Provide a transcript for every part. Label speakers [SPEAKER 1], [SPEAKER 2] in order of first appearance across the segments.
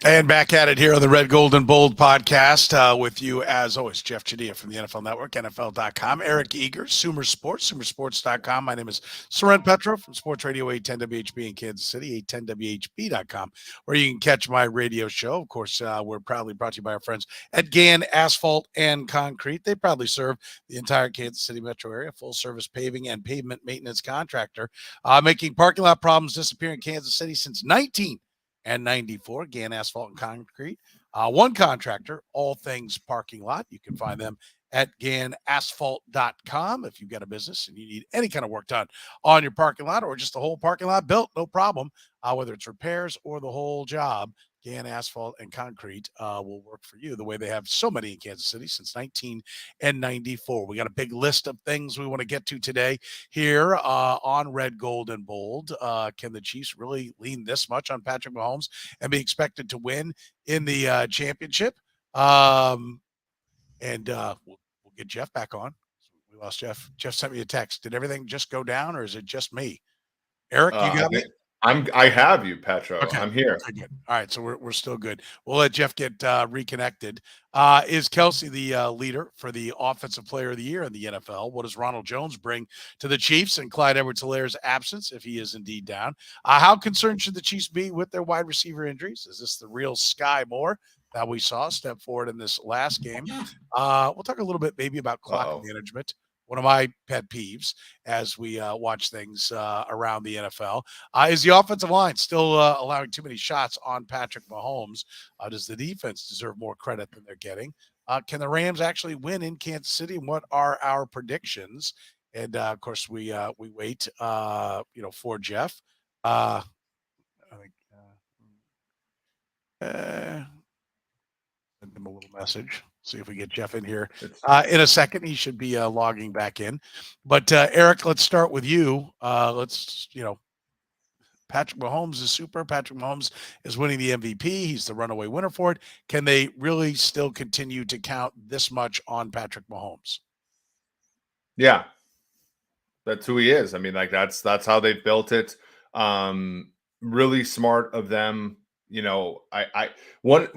[SPEAKER 1] And back at it here on the Red, Gold, and Bold podcast with you, as always, Jeff Chadiha from the NFL Network, NFL.com, Eric Eager, Sumer Sports, SumerSports.com. My name is Soren Petro from Sports Radio 810 WHB in Kansas City, 810WHB.com, where you can catch my radio show. Of course, we're proudly brought to you by our friends at Gann Asphalt and Concrete. They proudly serve the entire Kansas City metro area, full-service paving and pavement maintenance contractor, making parking lot problems disappear in Kansas City since 1994, Gann Asphalt and Concrete. One contractor, all things parking lot. You can find them at GannAsphalt.com. If you've got a business and you need any kind of work done on your parking lot or just the whole parking lot built, no problem. Whether it's repairs or the whole job, Gann Asphalt and Concrete will work for you the way they have so many in Kansas City since 1994. We got a big list of things we want to get to today here on Red, Gold, and Bold. Can the Chiefs really lean this much on Patrick Mahomes and be expected to win in the championship? And we'll get Jeff back on. We lost Jeff. Jeff sent me a text. Did everything just go down, or is it just me? Eric, you got me?
[SPEAKER 2] I have you, Petro.
[SPEAKER 1] Okay.
[SPEAKER 2] I'm here.
[SPEAKER 1] Okay, good. All right, so we're still good. We'll let Jeff get reconnected. Is Kelce the leader for the Offensive Player of the Year in the NFL? What does Ronald Jones bring to the Chiefs and Clyde Edwards-Hilaire's absence if he is indeed down? How concerned should the Chiefs be with their wide receiver injuries? Is this the real Skyy Moore that we saw step forward in this last game? We'll talk a little bit maybe about clock management. One of my pet peeves as we watch things around the NFL. Is the offensive line still allowing too many shots on Patrick Mahomes? Does the defense deserve more credit than they're getting? Can the Rams actually win in Kansas City? And what are our predictions? And, of course, we wait, for Jeff. I think send him a little message. See if we get Jeff in here in a second. He should be logging back in. But Eric, let's start with you. Patrick Mahomes is super. Patrick Mahomes is winning the MVP. He's the runaway winner for it. Can they really still continue to count this much on Patrick Mahomes?
[SPEAKER 2] Yeah, that's who he is. I mean, like that's how they've built it. Really smart of them.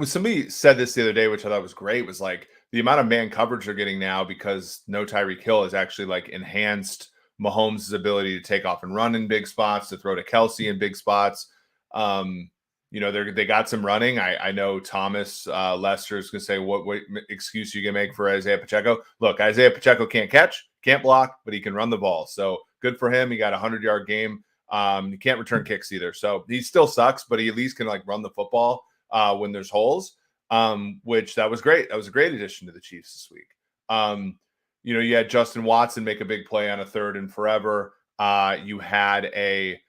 [SPEAKER 2] Somebody said this the other day, which I thought was great, was like the amount of man coverage they're getting now because no Tyreek Hill has actually like enhanced Mahomes' ability to take off and run in big spots, to throw to Kelce in big spots. They got some running. I know Thomas Lester is going to say, what excuse you can make for Isaiah Pacheco? Look, Isaiah Pacheco can't catch, can't block, but he can run the ball. So good for him. He got a 100-yard game. He can't return kicks either. So he still sucks, but he at least can like run the football when there's holes, which that was great. That was a great addition to the Chiefs this week. You had Justin Watson make a big play on a 3rd and forever. You had you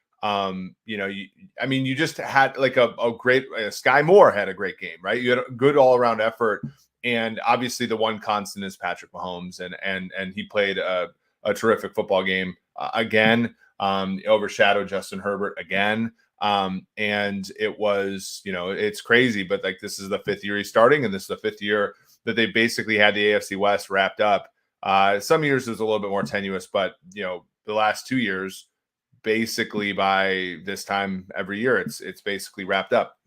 [SPEAKER 2] just had like a great Skyy Moore had a great game, right? You had a good all around effort. And obviously the one constant is Patrick Mahomes and he played a terrific football game again. Overshadowed Justin Herbert again. And it was, it's crazy, but like this is the 5th year he's starting, and this is the 5th year that they basically had the AFC West wrapped up. Some years it was a little bit more tenuous, but the last 2 years, basically by this time every year, it's basically wrapped up.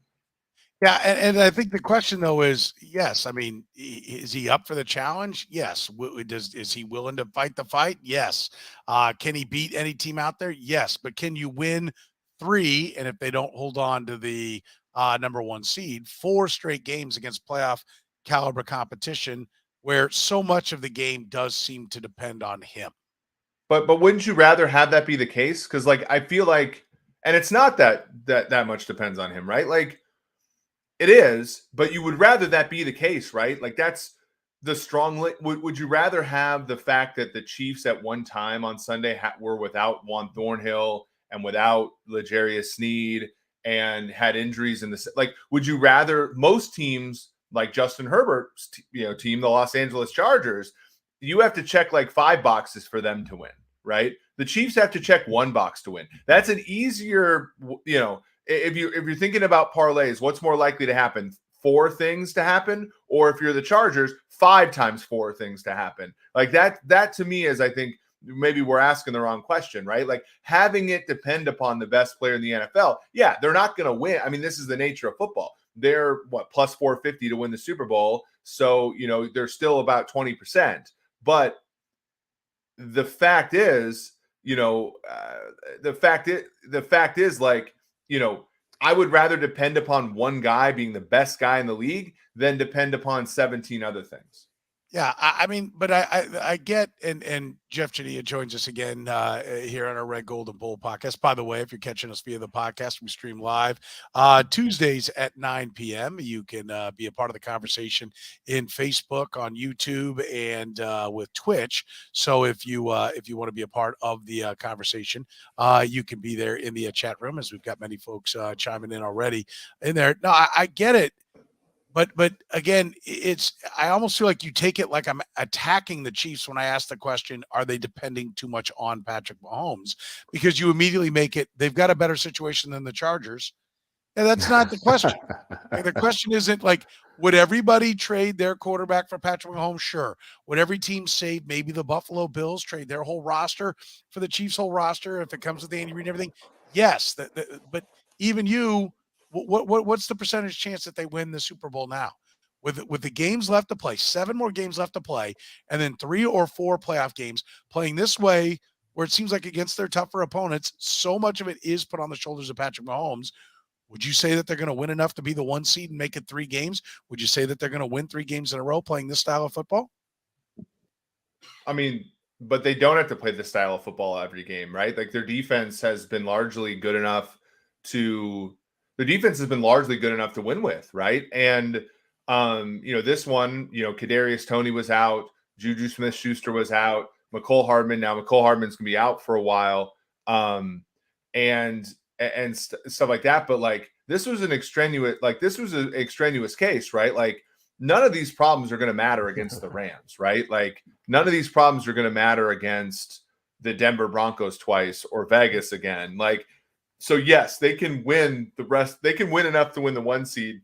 [SPEAKER 1] Yeah, and I think the question though is, yes, I mean, is he up for the challenge? Yes. Is he willing to fight the fight? Yes. Can he beat any team out there? Yes. But can you win 3, and if they don't hold on to the number 1 seed, 4 straight games against playoff caliber competition where so much of the game does seem to depend on him?
[SPEAKER 2] But wouldn't you rather have that be the case? Because like I feel like, and it's not that much depends on him, right? Like, it is, but you would rather that be the case, right? Like that's the strong. Would you rather have the fact that the Chiefs at one time on Sunday were without Juan Thornhill and without L'Jarius Sneed and had injuries in the like? Would you rather most teams like Justin Herbert's team, the Los Angeles Chargers, you have to check like 5 boxes for them to win, right? The Chiefs have to check 1 box to win. That's an easier, if you're thinking about parlays, what's more likely to happen? 4 things to happen, or if you're the Chargers, 5 times 4 things to happen. Like that to me is, I think maybe we're asking the wrong question, right? Like having it depend upon the best player in the NFL. Yeah, they're not going to win. I mean, this is the nature of football. they're plus 450 to win the Super Bowl. So, they're still about 20%. But the fact is, the fact is like, I would rather depend upon one guy being the best guy in the league than depend upon 17 other things.
[SPEAKER 1] Yeah, I mean, but I get, and Jeff Chadiha joins us again here on our Red Gold and Bold podcast. By the way, if you're catching us via the podcast, we stream live Tuesdays at 9 p.m. You can be a part of the conversation in Facebook, on YouTube, and with Twitch. So if you want to be a part of the conversation, you can be there in the chat room, as we've got many folks chiming in already in there. No, I get it. But again, I almost feel like you take it like I'm attacking the Chiefs when I ask the question, are they depending too much on Patrick Mahomes? Because you immediately make it, they've got a better situation than the Chargers. And that's not the question. The question isn't like, would everybody trade their quarterback for Patrick Mahomes? Sure. Would every team save maybe the Buffalo Bills, trade their whole roster for the Chiefs' whole roster if it comes with Andy Reid and everything? Yes. But even you, what's the percentage chance that they win the Super Bowl now? With the games left to play, 7 more games left to play, and then 3 or 4 playoff games playing this way, where it seems like against their tougher opponents, so much of it is put on the shoulders of Patrick Mahomes. Would you say that they're going to win enough to be the 1 seed and make it 3 games? Would you say that they're going to win 3 games in a row playing this style of football?
[SPEAKER 2] I mean, but they don't have to play this style of football every game, right? Like their defense has been largely good enough to win with, right? And this one, Kadarius Toney was out, Juju Smith-Schuster was out, Mecole Hardman. Now Mecole Hardman's gonna be out for a while, and stuff like that. But like this was an extraneous case, right? Like none of these problems are going to matter against the Rams, right? Like none of these problems are going to matter against the Denver Broncos twice or Vegas again. Like, so yes, they can win the rest. They can win enough to win the 1 seed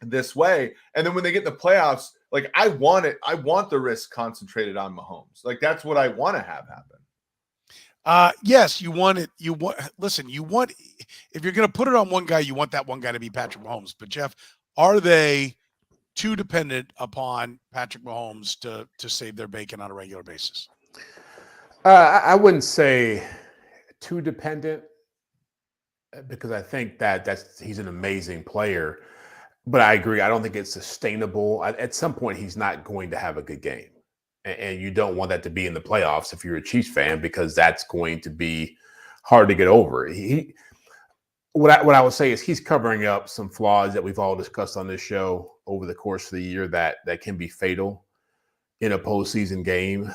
[SPEAKER 2] this way. And then when they get in the playoffs, like I want the risk concentrated on Mahomes. Like that's what I want to have happen.
[SPEAKER 1] Yes, you want it. Listen, if you're going to put it on one guy, you want that one guy to be Patrick Mahomes. But Jeff, are they too dependent upon Patrick Mahomes to save their bacon on a regular basis?
[SPEAKER 3] I wouldn't say too dependent, because I think he's an amazing player. But I agree. I don't think it's sustainable. At some point, he's not going to have a good game. And you don't want that to be in the playoffs if you're a Chiefs fan, because that's going to be hard to get over. What I would say is he's covering up some flaws that we've all discussed on this show over the course of the year that can be fatal in a postseason game.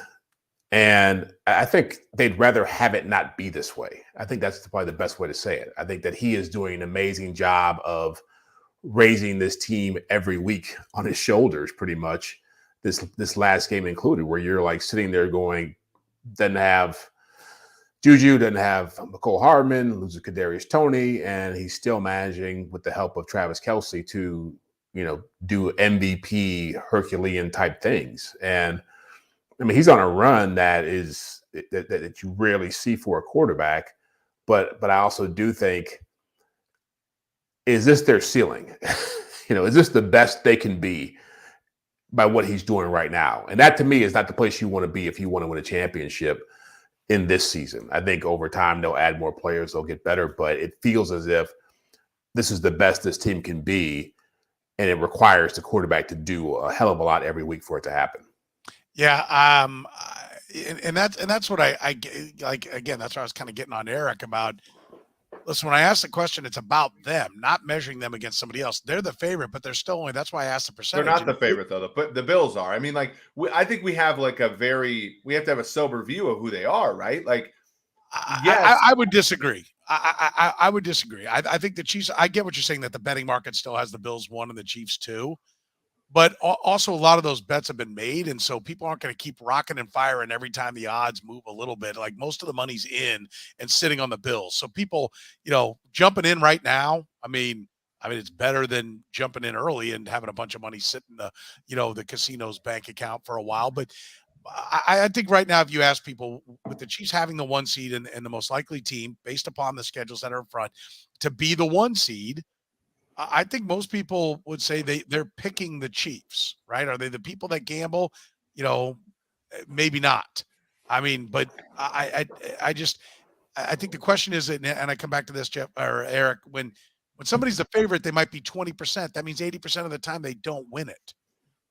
[SPEAKER 3] And I think they'd rather have it not be this way. I think that's probably the best way to say it. I think that he is doing an amazing job of raising this team every week on his shoulders, pretty much. This last game included, where you're like sitting there going, doesn't have Juju, doesn't have Mecole Hardman, loses Kadarius Toney, and he's still managing with the help of Travis Kelce to, do MVP Herculean type things. And I mean, he's on a run that you rarely see for a quarterback. But I also do think, is this their ceiling? Is this the best they can be by what he's doing right now? And that to me is not the place you want to be if you want to win a championship in this season. I think over time they'll add more players, they'll get better, but it feels as if this is the best this team can be, and it requires the quarterback to do a hell of a lot every week for it to happen.
[SPEAKER 1] Yeah, and that's what I like. Again, that's what I was kind of getting on Eric about. Listen, when I ask the question, it's about them, not measuring them against somebody else. They're the favorite, but they're still only. That's why I asked the percentage.
[SPEAKER 2] They're not the favorite though, but the Bills are. I mean, like I think we have like we have to have a sober view of who they are, right? Like,
[SPEAKER 1] yes, I would disagree. I would disagree. I think the Chiefs. I get what you're saying, that the betting market still has the Bills 1 and the Chiefs 2. But also a lot of those bets have been made, and so people aren't going to keep rocking and firing every time the odds move a little bit. Like most of the money's in and sitting on the Bills. So people, jumping in right now, I mean, it's better than jumping in early and having a bunch of money sit in the casino's bank account for a while. But I think right now, if you ask people, with the Chiefs having the 1 seed and the most likely team based upon the schedules that are in front to be the 1 seed, I think most people would say they're picking the Chiefs, right? Are they the people that gamble? Maybe not. I mean, but I just I think the question is, and I come back to this, Jeff or Eric, when somebody's the favorite, they might be 20%. That means 80% of the time they don't win it,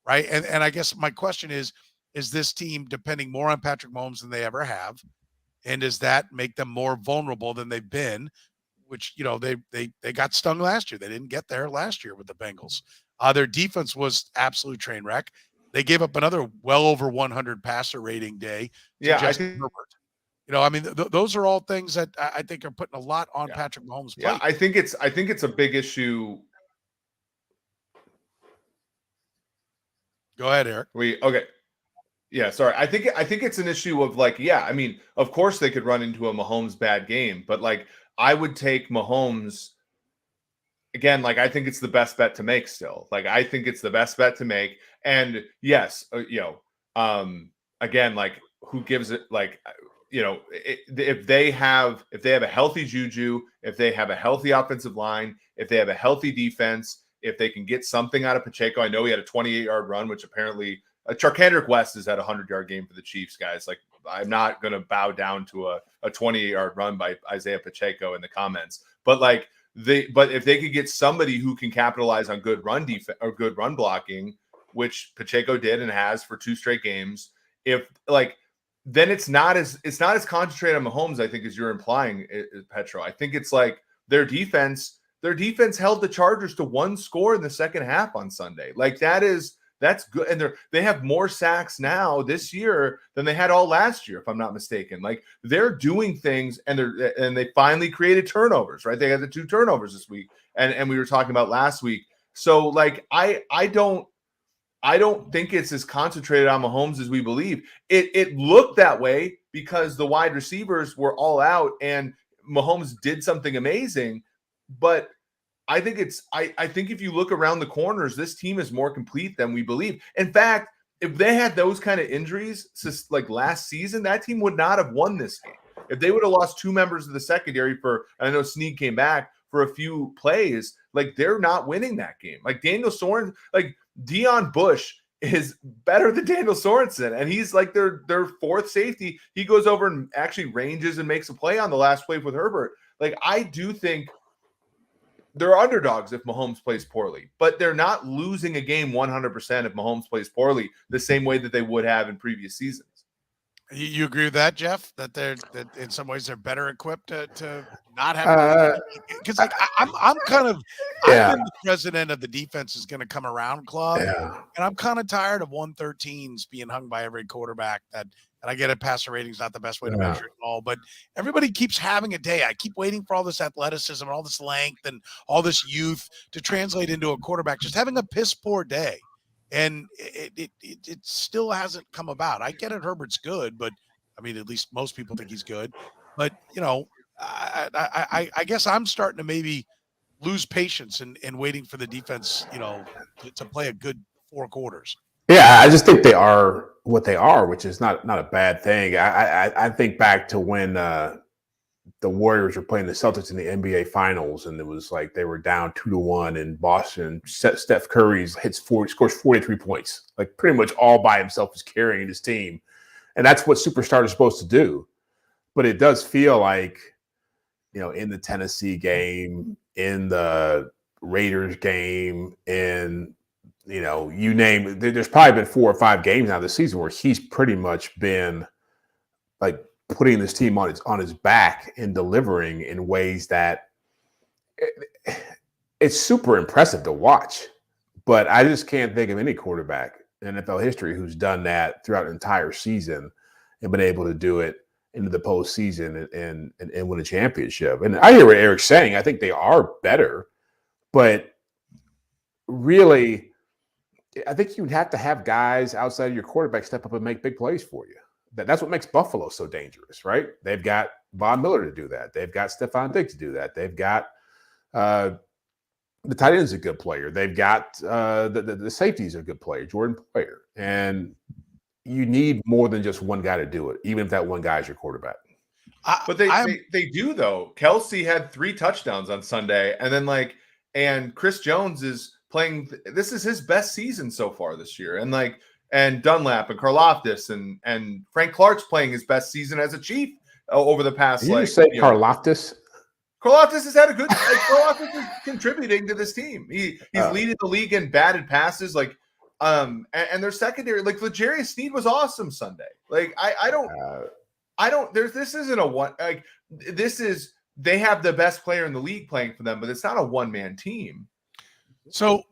[SPEAKER 1] right? And I guess my question is this team depending more on Patrick Mahomes than they ever have? And does that make them more vulnerable than they've been? Which they got stung last year. They didn't get there last year with the Bengals. Their defense was absolute train wreck. They gave up another well over 100 passer rating day to Justin Herbert. I mean, those are all things that I think are putting a lot on Patrick Mahomes' plate.
[SPEAKER 2] Yeah, I think it's a big issue.
[SPEAKER 1] Go ahead, Eric.
[SPEAKER 2] Okay. Yeah, sorry. I think it's an issue of I mean, of course they could run into a Mahomes bad game, but I would take Mahomes again. I think it's the best bet to make still. I think it's the best bet to make. And yes, again, who gives it if they have a healthy Juju, if they have a healthy offensive line, if they have a healthy defense, if they can get something out of Pacheco. I know he had a 28-yard run, which apparently Charkandrick West has had a 100-yard game for the Chiefs, guys. I'm not going to bow down to a 28-yard run by Isaiah Pacheco in the comments. But but if they could get somebody who can capitalize on good run defense or good run blocking, which Pacheco did and has for 2 straight games, then it's not as concentrated on Mahomes, I think, as you're implying, Petro. I think it's their defense held the Chargers to 1 score in the second half on Sunday. That's good. And they have more sacks now this year than they had all last year, if I'm not mistaken. They're doing things and they finally created turnovers, right? They had the 2 turnovers this week. And we were talking about last week. So I don't think it's as concentrated on Mahomes as we believe. It looked that way because the wide receivers were all out and Mahomes did something amazing. But I think if you look around the corners, this team is more complete than we believe. In fact, if they had those kind of injuries last season, that team would not have won this game. If they would have lost 2 members of the secondary I know Snead came back for a few plays, they're not winning that game. Daniel Soren, Deion Bush is better than Daniel Sorensen, and he's their 4th safety. He goes over and actually ranges and makes a play on the last play with Herbert. I do think they're underdogs if Mahomes plays poorly, but they're not losing a game 100% if Mahomes plays poorly the same way that they would have in previous seasons.
[SPEAKER 1] You agree with that, Jeff? That in some ways they're better equipped to not have because I'm kind of I've been the president of the defense is going to come around club, and I'm kind of tired of 113s being hung by every quarterback. And I get it, passer rating's not the best way to measure it all, but everybody keeps having a day. I keep waiting for all this athleticism and all this length and all this youth to translate into a quarterback just having a piss poor day. And it still hasn't come about. I get it, Herbert's good, but I mean, at least most people think he's good. But I guess I'm starting to maybe lose patience and waiting for the defense, to play a good 4 quarters.
[SPEAKER 3] Yeah, I just think they are what they are, which is not a bad thing. I think back to when the Warriors were playing the Celtics in the NBA Finals, and it was they were down 2-1 in Boston. Steph Curry scores 43 points, pretty much all by himself, is carrying his team, and that's what superstars are supposed to do. But it does feel in the Tennessee game, in the Raiders game, in you name it, there's probably been 4 or 5 games now this season where he's pretty much been putting this team on his back and delivering in ways that it's super impressive to watch. But I just can't think of any quarterback in NFL history who's done that throughout an entire season and been able to do it into the postseason and win a championship. And I hear what Eric's saying. I think they are better, but really, I think you'd have to have guys outside of your quarterback step up and make big plays for you. That's what makes Buffalo so dangerous, right? They've got Von Miller to do that. They've got Stephon Diggs to do that. They've got the tight end is a good player. They've got the safeties are a good player, Jordan Poyer. And you need more than just one guy to do it, even if that one guy is your quarterback.
[SPEAKER 2] But they do, though. Kelce had 3 touchdowns on Sunday, and then and Chris Jones is playing. This is his best season so far this year, and Dunlap and Karlaftis and Frank Clark's playing his best season as a Chief over the past.
[SPEAKER 3] Did you just say Karlaftis?
[SPEAKER 2] Karlaftis has had a good. Karlaftis is contributing to this team. He's leading the league in batted passes. And their secondary, like L'Jarius Sneed was awesome Sunday. Like I don't. This isn't a one. Like this is. They have the best player in the league playing for them, but it's not a one-man team.
[SPEAKER 1] So,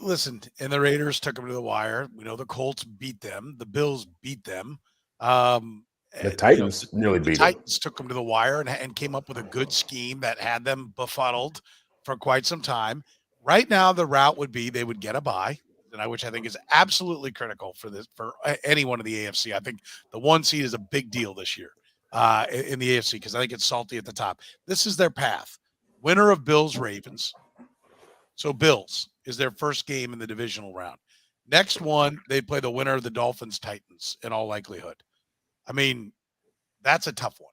[SPEAKER 1] listen, and the Raiders took them to the wire. We know the Colts beat them. The Bills beat them.
[SPEAKER 3] The Titans nearly beat them.
[SPEAKER 1] The Titans took them to the wire and came up with a good scheme that had them befuddled for quite some time. Right now, the route would be they would get a bye, which I think is absolutely critical for anyone in the AFC. I think the 1 seed is a big deal this year. In the AFC, because I think it's salty at the top. This is their path. Winner of Bills-Ravens. So Bills is their first game in the divisional round. Next one, they play the winner of the Dolphins-Titans in all likelihood. I mean, that's a tough one,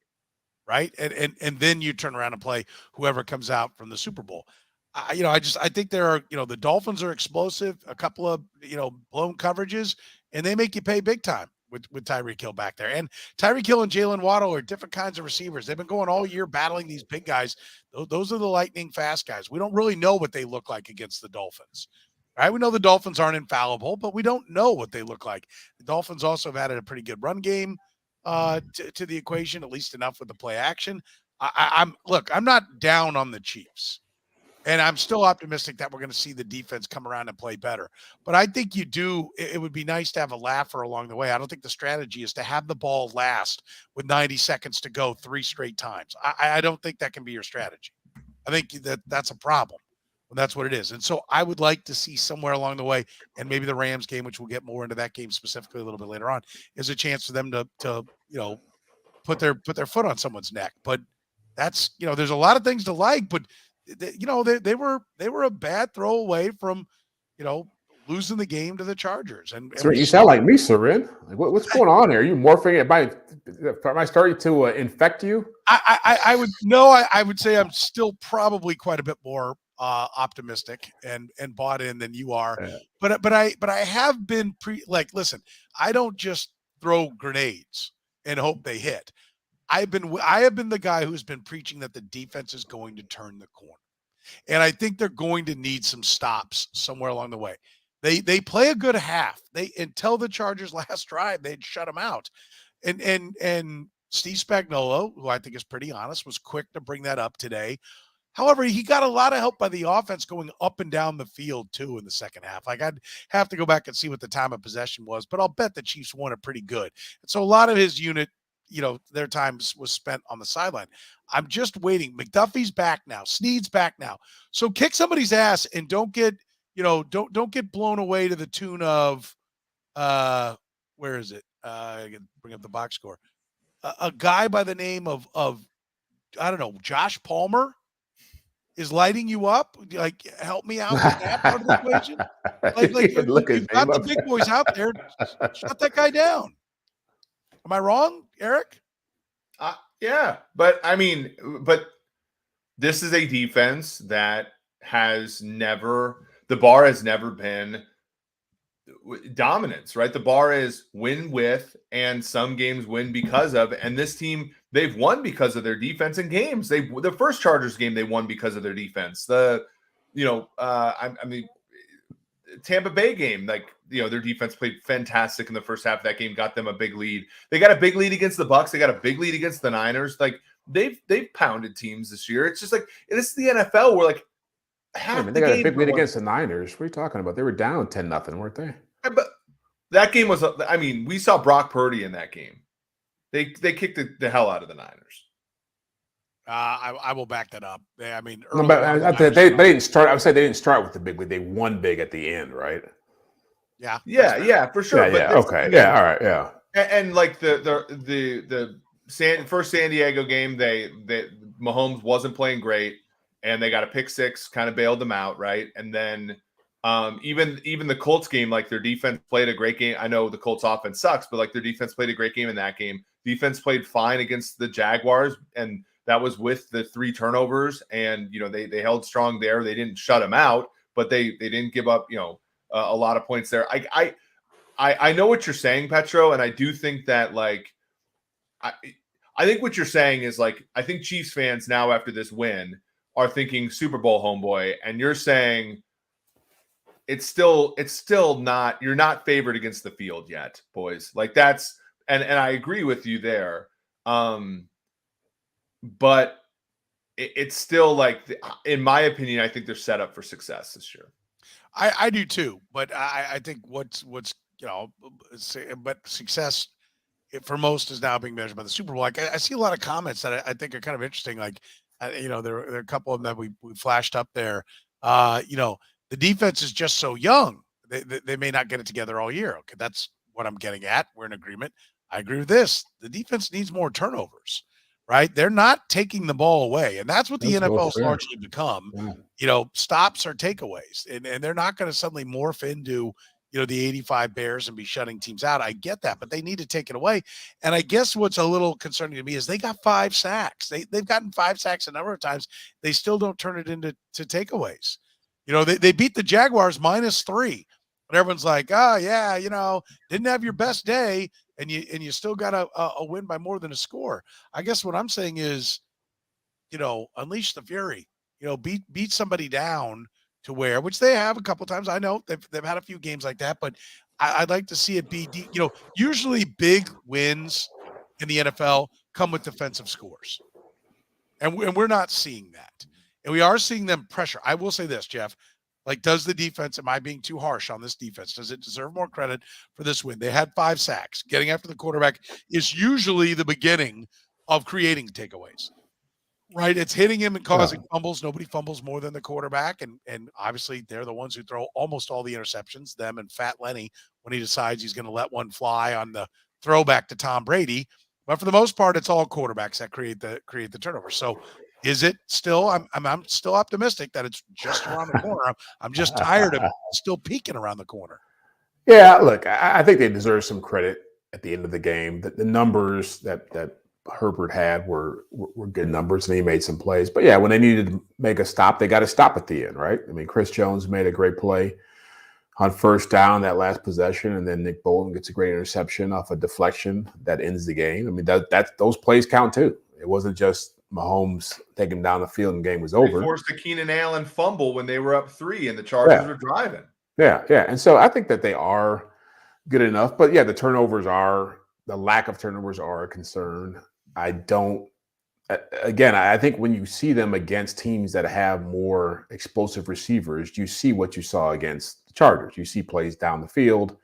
[SPEAKER 1] right? And then you turn around and play whoever comes out from the Super Bowl. I think there are, the Dolphins are explosive, a couple of, blown coverages, and they make you pay big time with Tyreek Hill back there. And Tyreek Hill and Jalen Waddle are different kinds of receivers. They've been going all year battling these big guys. Those are the lightning fast guys. We don't really know what they look like against the Dolphins. Right? We know the Dolphins aren't infallible, but we don't know what they look like. The Dolphins also have added a pretty good run game to the equation, at least enough with the play action. I'm not down on the Chiefs. And I'm still optimistic that we're going to see the defense come around and play better. But I think it would be nice to have a laugher along the way. I don't think the strategy is to have the ball last with 90 seconds to go 3 straight times. I don't think that can be your strategy. I think that's a problem. And that's what it is. And so I would like to see somewhere along the way, and maybe the Rams game, which we'll get more into that game specifically a little bit later on, is a chance for them to put their foot on someone's neck. But that's, there's a lot of things to like, but they were a bad throw away from, losing the game to the Chargers. And
[SPEAKER 3] you sound like me, Soren. Like, what's going on here? Are you morphing it? Am I starting to infect you?
[SPEAKER 1] I would say I'm still probably quite a bit more optimistic and bought in than you are. Yeah. But I have been listen, I don't just throw grenades and hope they hit. I have been the guy who's been preaching that the defense is going to turn the corner. And I think they're going to need some stops somewhere along the way. They play a good half. Until the Chargers last drive, they'd shut them out. And Steve Spagnuolo, who I think is pretty honest, was quick to bring that up today. However, he got a lot of help by the offense going up and down the field, too, in the second half. Like, I'd have to go back and see what the time of possession was, but I'll bet the Chiefs won it pretty good. And so a lot of his unit, their time was spent on the sideline. I'm just waiting. McDuffie's back now. Sneed's back now. So kick somebody's ass and don't get blown away to the tune of, where is it? I can bring up the box score. A guy by the name of I don't know, Josh Palmer is lighting you up. Like, help me out with that part of the equation. You've got the big boys out there. Shut that guy down. Am I wrong, Eric?
[SPEAKER 2] Yeah, but this is a defense that the bar has never been dominance, right? The bar is win with, and some games win because of. And this team, they've won because of their defense in games. The first Chargers game, they won because of their defense. Tampa Bay game, their defense played fantastic in the first half of that game, got them a big lead. They got a big lead against the Bucs. They got a big lead against the Niners. Like, they've pounded teams this year. It's just like, this is the NFL where
[SPEAKER 3] they got a big lead against the Niners. What are you talking about? They were down 10-0, weren't they?
[SPEAKER 2] But that game was, we saw Brock Purdy in that game. They kicked the hell out of the Niners.
[SPEAKER 1] I will back that up. They
[SPEAKER 3] didn't start. I would say they didn't start with the big lead. They won big at the end, right?
[SPEAKER 2] Yeah, for sure.
[SPEAKER 3] Okay. Yeah. All right. Yeah.
[SPEAKER 2] And like the first San Diego game, they Mahomes wasn't playing great, and they got a pick six, kind of bailed them out, right? And then even the Colts game, like, their defense played a great game. I know the Colts offense sucks, but their defense played a great game in that game. Defense played fine against the Jaguars, and that was with the 3 turnovers, and they held strong there. They didn't shut them out, but they didn't give up a lot of points there. I know what you're saying, Petro, and I do think that I think what you're saying is I think Chiefs fans now after this win are thinking Super Bowl homeboy, and you're saying it's still not, you're not favored against the field yet, boys. That's, and I agree with you there. But it's still in my opinion, I think they're set up for success this year.
[SPEAKER 1] I do too, but I think what's but success for most is now being measured by the Super Bowl. I see a lot of comments that I think are kind of interesting. There are a couple of them that we flashed up there. The defense is just so young. They may not get it together all year. Okay, that's what I'm getting at. We're in agreement. I agree with this. The defense needs more turnovers, right? They're not taking the ball away, and that's what the NFL has largely become. Yeah. Stops or takeaways, and they're not going to suddenly morph into the 85 Bears and be shutting teams out. I get that, but they need to take it away. And I guess what's a little concerning to me is they got 5 sacks. They've gotten 5 sacks a number of times. They still don't turn it into takeaways. They beat the Jaguars -3. But everyone's like, oh yeah, didn't have your best day, and you still got a win by more than a score. I guess what I'm saying is, unleash the fury. Beat somebody down to where, which they have a couple times. I know they've had a few games like that, but I'd like to see it be usually big wins in the NFL come with defensive scores, and we're not seeing that, and we are seeing them pressure. I will say this, Jeff. Does the defense, am I being too harsh on this defense? Does it deserve more credit for this win? They had 5 sacks. Getting after the quarterback is usually the beginning of creating takeaways, right? It's hitting him and causing fumbles. Nobody fumbles more than the quarterback. And obviously they're the ones who throw almost all the interceptions, them and Fat Lenny, when he decides he's going to let one fly on the throwback to Tom Brady. But for the most part, it's all quarterbacks that create the turnover. So is it still? I'm still optimistic that it's just around the corner. I'm just tired of still peeking around the corner.
[SPEAKER 3] Yeah, look, I think they deserve some credit at the end of the game. The numbers that Herbert had were good numbers, and he made some plays. But yeah, when they needed to make a stop, they got to stop at the end, right? I mean, Chris Jones made a great play on first down, that last possession, and then Nick Bolton gets a great interception off a deflection that ends the game. I mean, those plays count too. It wasn't just Mahomes taking him down the field and the game was over.
[SPEAKER 2] They forced a Keenan Allen fumble when they were up 3 and the Chargers were driving.
[SPEAKER 3] Yeah. And so I think that they are good enough. But yeah, the lack of turnovers are a concern. I think when you see them against teams that have more explosive receivers, you see what you saw against the Chargers. You see plays down the field.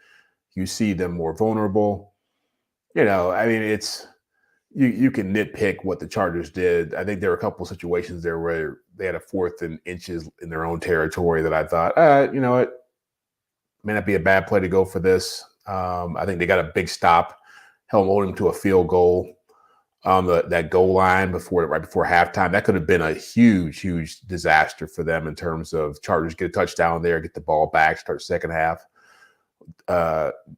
[SPEAKER 3] You see them more vulnerable. I mean, it's you can nitpick what the Chargers did. I think there were a couple of situations there where they had a 4th and inches in their own territory that I thought, you know what, may not be a bad play to go for this. I think they got a big stop, held him to a field goal on that goal line right before halftime. That could have been a huge, huge disaster for them in terms of Chargers get a touchdown there, get the ball back, start second half.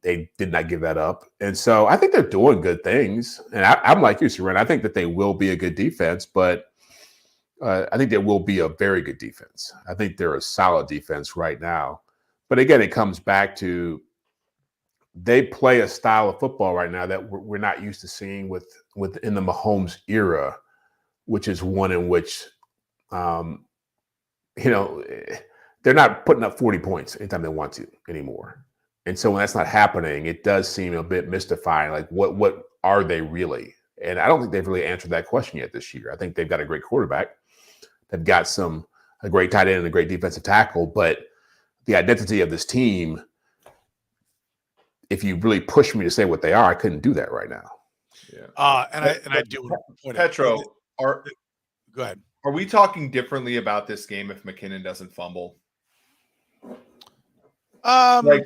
[SPEAKER 3] They did not give that up. And so I think they're doing good things. And I'm like you, Soren. I think that they will be a good defense, but I think they will be a very good defense. I think they're a solid defense right now. But again, it comes back to they play a style of football right now that we're not used to seeing within the Mahomes era, which is one in which, they're not putting up 40 points anytime they want to anymore. And so when that's not happening, it does seem a bit mystifying. Like, what are they really? And I don't think they've really answered that question yet this year. I think they've got a great quarterback. They've got a great tight end and a great defensive tackle. But the identity of this team, if you really push me to say what they are, I couldn't do that right now.
[SPEAKER 2] Yeah.
[SPEAKER 1] And I do.
[SPEAKER 2] Petro,
[SPEAKER 1] go ahead.
[SPEAKER 2] Are we talking differently about this game if McKinnon doesn't fumble? The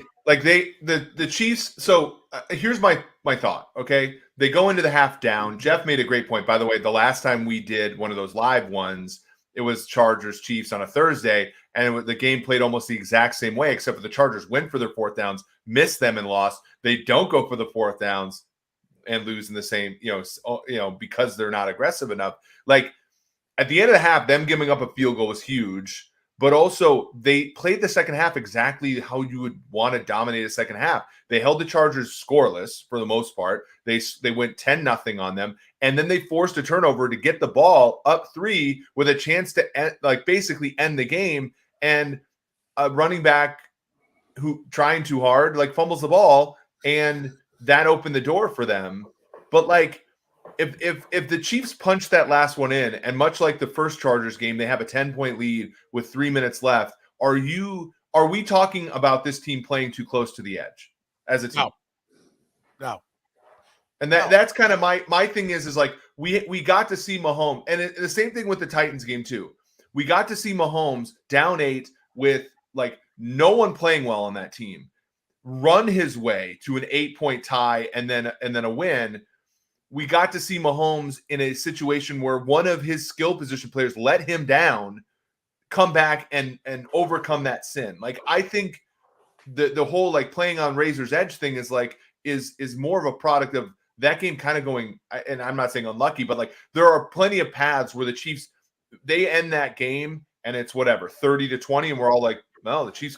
[SPEAKER 2] Chiefs. So here's my thought. Okay, they go into the half down. Jeff made a great point. By the way, the last time we did one of those live ones, it was Chargers Chiefs on a Thursday, and the game played almost the exact same way, except for the Chargers went for their 4th downs, missed them, and lost. They don't go for the 4th downs, and lose in the same, because they're not aggressive enough. Like at the end of the half, them giving up a field goal was huge, but also they played the second half exactly how you would want to dominate a second half. They held the Chargers scoreless for the most part. They went 10-0 on them, and then they forced a turnover to get the ball up 3 with a chance to basically end the game. And a running back who trying too hard fumbles the ball, and that opened the door for them. But if the Chiefs punch that last one in, and much like the first Chargers game, they have a 10-point lead with 3 minutes left, are we talking about this team playing too close to the edge as a team?
[SPEAKER 1] No.
[SPEAKER 2] And that's kind of my thing is we got to see Mahomes, and the same thing with the Titans game too. We got to see Mahomes down 8 with no one playing well on that team, run his way to an 8-point tie and then a win. We got to see Mahomes in a situation where one of his skill position players let him down, come back and overcome that sin. I think the whole playing on razor's edge thing is more of a product of that game kind of going, and I'm not saying unlucky, but there are plenty of paths where the Chiefs, they end that game and it's 30-20, and we're all well, the Chiefs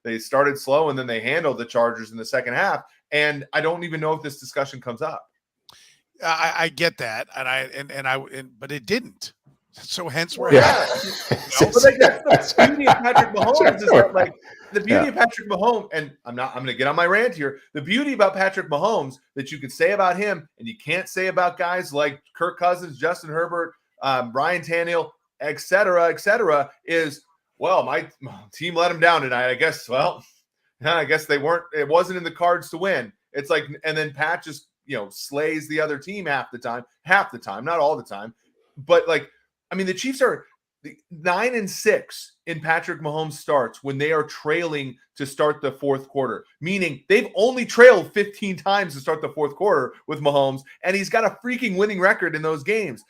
[SPEAKER 2] they started slow and then they handled the Chargers in the second half. And I don't even know if this discussion comes up.
[SPEAKER 1] I get that, but it didn't. So hence we're
[SPEAKER 2] But that's the beauty of Patrick Mahomes is that the beauty of Patrick Mahomes, and I'm going to get on my rant here. The beauty about Patrick Mahomes that you can say about him and you can't say about guys like Kirk Cousins, Justin Herbert, Ryan Tannehill, et cetera, is, well, my team let him down tonight. I guess it wasn't in the cards to win. It's and then Pat just, slays the other team half the time, not all the time. But the Chiefs are 9-6 in Patrick Mahomes starts when they are trailing to start the fourth quarter, meaning they've only trailed 15 times to start the fourth quarter with Mahomes, and he's got a freaking winning record in those games.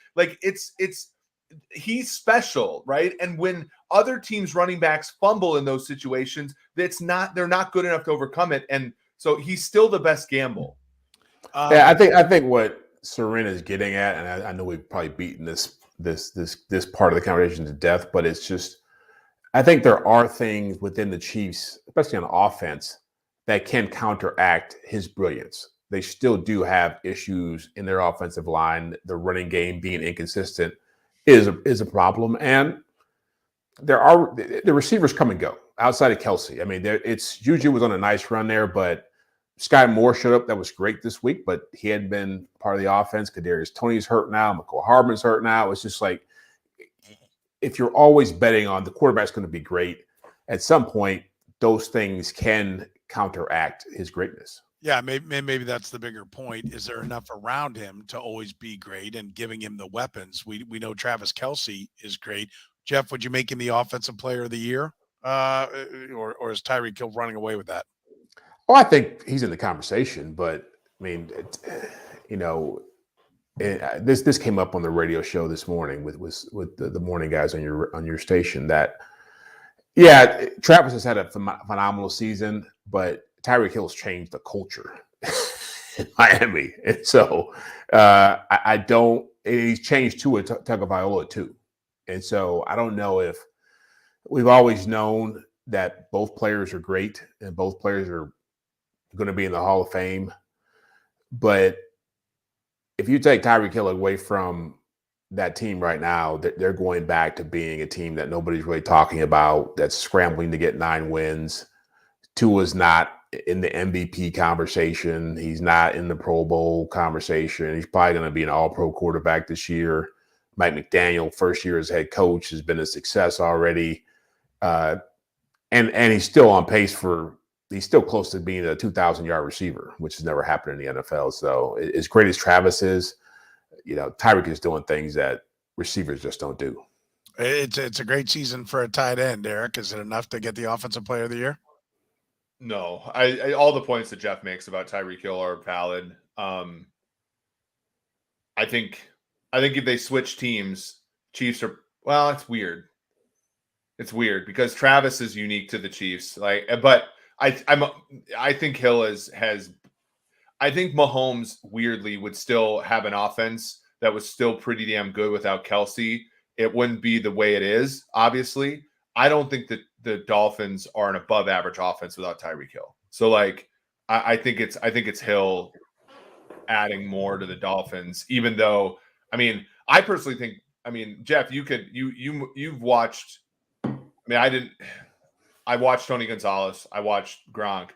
[SPEAKER 2] He's special, right? And when other teams' running backs fumble in those situations, they're not good enough to overcome it. And so he's still the best gamble.
[SPEAKER 3] I think what Soren is getting at, and I know we've probably beaten this part of the conversation to death, but it's just, I think there are things within the Chiefs, especially on offense, that can counteract his brilliance. They still do have issues in their offensive line. The running game being inconsistent is a problem, and the receivers come and go outside of Kelce. I mean, Juju was on a nice run there, but Skyy Moore showed up. That was great this week, but he hadn't been part of the offense. Kadarius Toney's hurt now. McCall Hardman's hurt now. It's just if you're always betting on the quarterback's going to be great, at some point, those things can counteract his greatness.
[SPEAKER 1] Yeah, maybe that's the bigger point. Is there enough around him to always be great and giving him the weapons? We know Travis Kelce is great. Jeff, would you make him the offensive player of the year? Or is Tyreek Hill running away with that?
[SPEAKER 3] Oh, I think he's in the conversation, but I mean, this came up on the radio show this morning with the morning guys on your station that, yeah, Travis has had a phenomenal season, but Tyreek Hill's changed the culture in Miami, and so he's changed Tua Tagovailoa too, and so I don't know if we've always known that both players are great and both players are going to be in the Hall of Fame. But if you take Tyreek Hill away from that team right now, they're going back to being a team that nobody's really talking about, that's scrambling to get 9 wins. Tua's not in the MVP conversation. He's not in the Pro Bowl conversation. He's probably going to be an all-pro quarterback this year. Mike McDaniel, first year as head coach, has been a success already. And he's still on pace he's still close to being a 2,000-yard receiver, which has never happened in the NFL. So as great as Travis is, Tyreek is doing things that receivers just don't do.
[SPEAKER 1] It's a great season for a tight end, Eric. Is it enough to get the offensive player of the year?
[SPEAKER 2] No, I all the points that Jeff makes about Tyreek Hill are valid. I think if they switch teams, Chiefs are, well, it's weird. It's weird because Travis is unique to the Chiefs. But I think Hill has I think Mahomes weirdly would still have an offense that was still pretty damn good without Kelce. It wouldn't be the way it is, obviously. I don't think that the Dolphins are an above average offense without Tyreek Hill. So like I think it's Hill adding more to the Dolphins, even though I personally think Jeff, you've watched I watched Tony Gonzalez, I watched Gronk.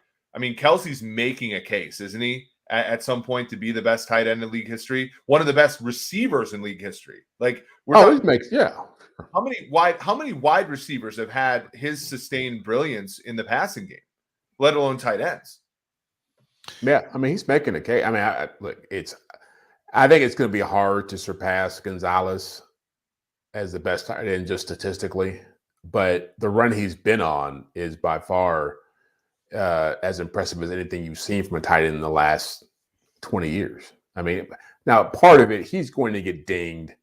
[SPEAKER 2] Kelsey's making a case, isn't he? At some point to be the best tight end in league history, one of the best receivers in league history. Like
[SPEAKER 3] it makes
[SPEAKER 2] How many wide receivers have had his sustained brilliance in the passing game, let alone tight ends?
[SPEAKER 3] Yeah, he's making a case. I think it's going to be hard to surpass Gonzalez as the best tight end just statistically, but the run he's been on is by far as impressive as anything you've seen from a tight end in the last 20 years. Now part of it, he's going to get dinged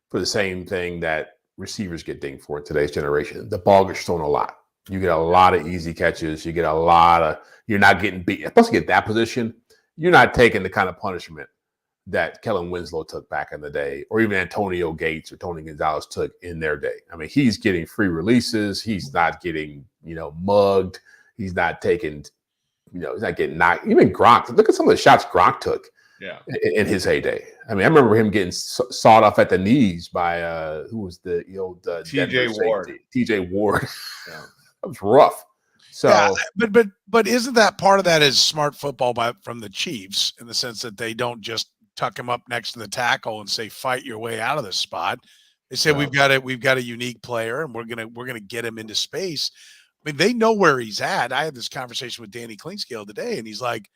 [SPEAKER 3] for the same thing that receivers get dinged for in today's generation. The ball gets thrown a lot. You get a lot of easy catches. You get you're not getting beat. Plus, you get that position, you're not taking the kind of punishment that Kellen Winslow took back in the day, or even Antonio Gates or Tony Gonzalez took in their day. He's getting free releases. He's not getting, mugged. He's not taking, he's not getting knocked. Even Gronk, look at some of the shots Gronk took in his heyday. I remember him getting sawed off at the knees by, who was the old
[SPEAKER 2] TJ Ward.
[SPEAKER 3] TJ Ward. Yeah. That was rough. So,
[SPEAKER 1] yeah, but isn't that part of that is smart football from the Chiefs in the sense that they don't just tuck him up next to the tackle and say fight your way out of this spot. They say we've got a unique player and we're gonna get him into space. They know where he's at. I had this conversation with Danny Klingscale today, and he's like,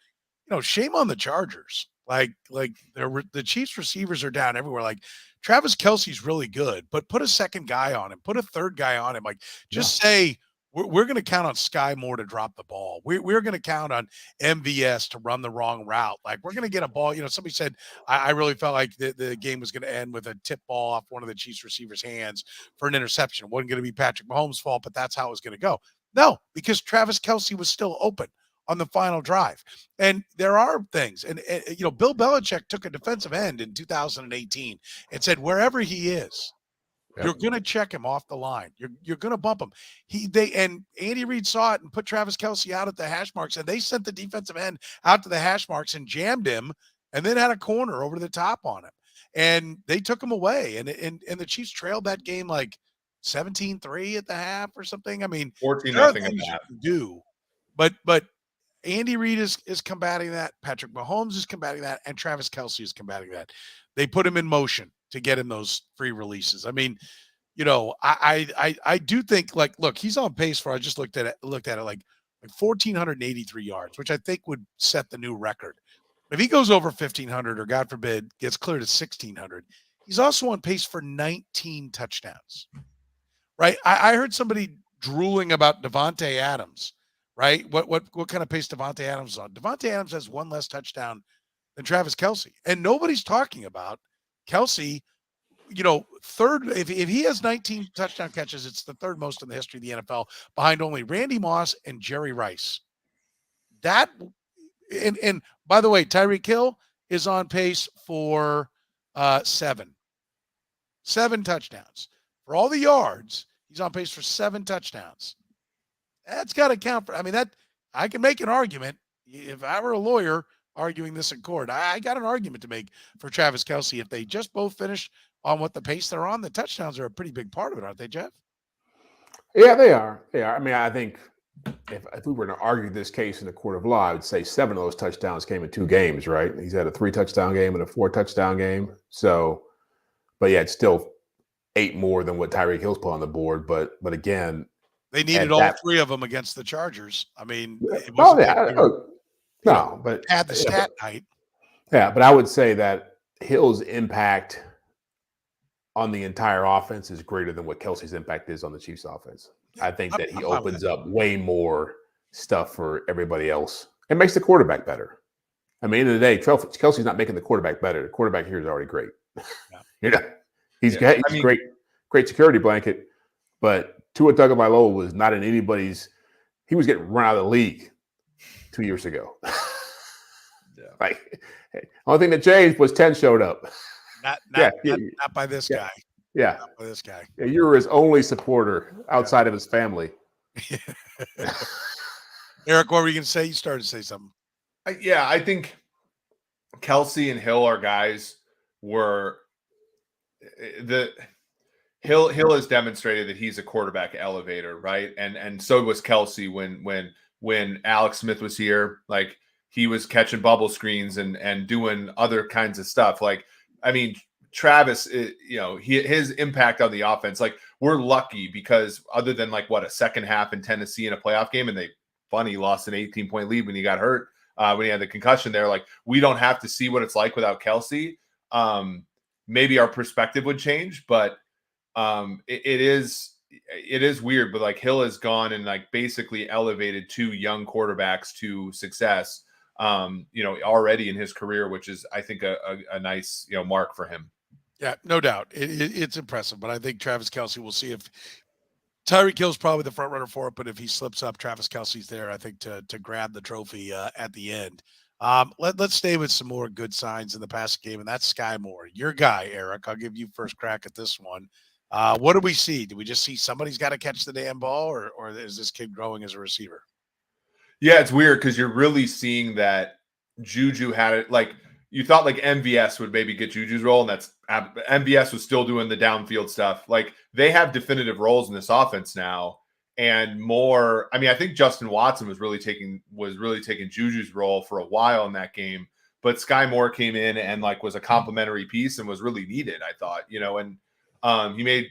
[SPEAKER 1] shame on the Chargers. Like the Chiefs receivers are down everywhere. Like Travis Kelce's really good, but put a second guy on him, put a third guy on him. Like just say we're going to count on Skyy Moore to drop the ball. We're going to count on MVS to run the wrong route. Like we're going to get a ball. Somebody said I really felt like the game was going to end with a tip ball off one of the Chiefs receivers' hands for an interception. It wasn't going to be Patrick Mahomes' fault, but that's how it was going to go. No, because Travis Kelce was still open on the final drive. And there are things. And Bill Belichick took a defensive end in 2018 and said, wherever he is, you're going to check him off the line. You're going to bump him. And Andy Reid saw it and put Travis Kelce out at the hash marks, and they sent the defensive end out to the hash marks and jammed him, and then had a corner over the top on him. And they took him away. And the Chiefs trailed that game like 17-3 at the half or something.
[SPEAKER 2] 14-0 at the half.
[SPEAKER 1] Do, but Andy Reid is combating that. Patrick Mahomes is combating that, and Travis Kelce is combating that. They put him in motion to get him those free releases. I do think, like, look, he's on pace for, I just looked at it like 1,483 yards, which I think would set the new record. If he goes over 1,500 or God forbid gets clear to 1,600, he's also on pace for 19 touchdowns, right? I heard somebody drooling about Devontae Adams, right? What kind of pace Devontae Adams is on? Devontae Adams has one less touchdown than Travis Kelce. And nobody's talking about Kelce, third. If he has 19 touchdown catches, it's the third most in the history of the NFL, behind only Randy Moss and Jerry Rice. That and by the way, Tyreek Hill is on pace for 7 touchdowns. For all the yards, he's on pace for 7 touchdowns. That's got to count for. That I can make an argument if I were a lawyer arguing this in court. I got an argument to make for Travis Kelce. If they just both finish on what the pace they're on, the touchdowns are a pretty big part of it, aren't they, Jeff?
[SPEAKER 3] Yeah, they are. I think if we were to argue this case in the court of law, I would say 7 of those touchdowns came in 2 games, right? He's had a 3-touchdown game and a 4-touchdown game. So, but yeah, it's still 8 more than what Tyreek Hill's put on the board. But again,
[SPEAKER 1] they needed all 3 of them against the Chargers.
[SPEAKER 3] But
[SPEAKER 1] had the stat night.
[SPEAKER 3] Yeah, but I would say that Hill's impact on the entire offense is greater than what Kelce's impact is on the Chiefs' offense. I think that he opens up way more stuff for everybody else. It makes the quarterback better. At the end of the day, Kelce's not making the quarterback better. The quarterback here is already great. He's great security blanket, but Tua Tagovailoa was not in anybody's. He was getting run out of the league 2 years ago. Like, only thing that changed was 10 showed up.
[SPEAKER 1] Not
[SPEAKER 3] Yeah,
[SPEAKER 1] not by this
[SPEAKER 3] yeah,
[SPEAKER 1] guy.
[SPEAKER 3] yeah.
[SPEAKER 1] Not by this guy.
[SPEAKER 3] Yeah, you were his only supporter outside of his family.
[SPEAKER 1] Eric, what were you going to say? You started to say something.
[SPEAKER 2] Yeah, I think Kelce and Hill are guys were the Hill has demonstrated that he's a quarterback elevator, right? And so was Kelce when Alex Smith was here. Like, he was catching bubble screens and doing other kinds of stuff. Like, I mean, Travis, his impact on the offense. Like, we're lucky because other than like a second half in Tennessee in a playoff game, and they lost an 18-point lead when he got hurt, when he had the concussion there. Like, we don't have to see what it's like without Kelce. Maybe our perspective would change, but it is weird. But like, Hill has gone and like basically elevated two young quarterbacks to success, already in his career, which is, I think, a nice, mark for him.
[SPEAKER 1] Yeah, no doubt. It's impressive, but I think Travis Kelce, we'll see if Tyreek Hill's probably the front runner for it, but if he slips up, Travis Kelce's there, I think, to grab the trophy at the end. Let's stay with some more good signs in the passing game, and that's Skyy Moore. Your guy, Eric. I'll give you first crack at this one. What do we see? Do we just see somebody's got to catch the damn ball, or is this kid growing as a receiver?
[SPEAKER 2] Yeah, it's weird because you're really seeing that Juju had it. Like, you thought like MVS would maybe get Juju's role, and that's MVS was still doing the downfield stuff. Like, they have definitive roles in this offense now, and more. I mean, I think Justin Watson was really taking Juju's role for a while in that game, but Skyy Moore came in and like was a complimentary piece and was really needed, I thought, and he made,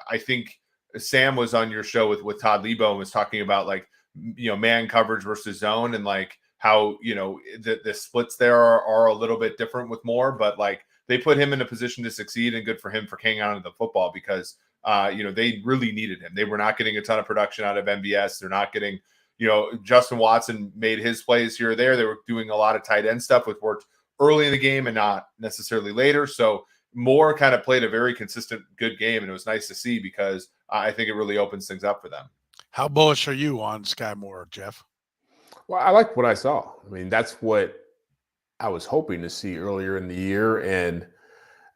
[SPEAKER 2] I think Sam was on your show with Todd Lebo and was talking about like, man coverage versus zone, and like how, the splits there are a little bit different with Moore, but like they put him in a position to succeed, and good for him for hanging on to the football because, they really needed him. They were not getting a ton of production out of MVS. They're not getting, Justin Watson made his plays here or there. They were doing a lot of tight end stuff, which worked early in the game and not necessarily later. So Moore kind of played a very consistent, good game, and it was nice to see because I think it really opens things up for them.
[SPEAKER 1] How bullish are you on Skyy Moore, Jeff?
[SPEAKER 3] Well, I like what I saw. I mean, that's what I was hoping to see earlier in the year. And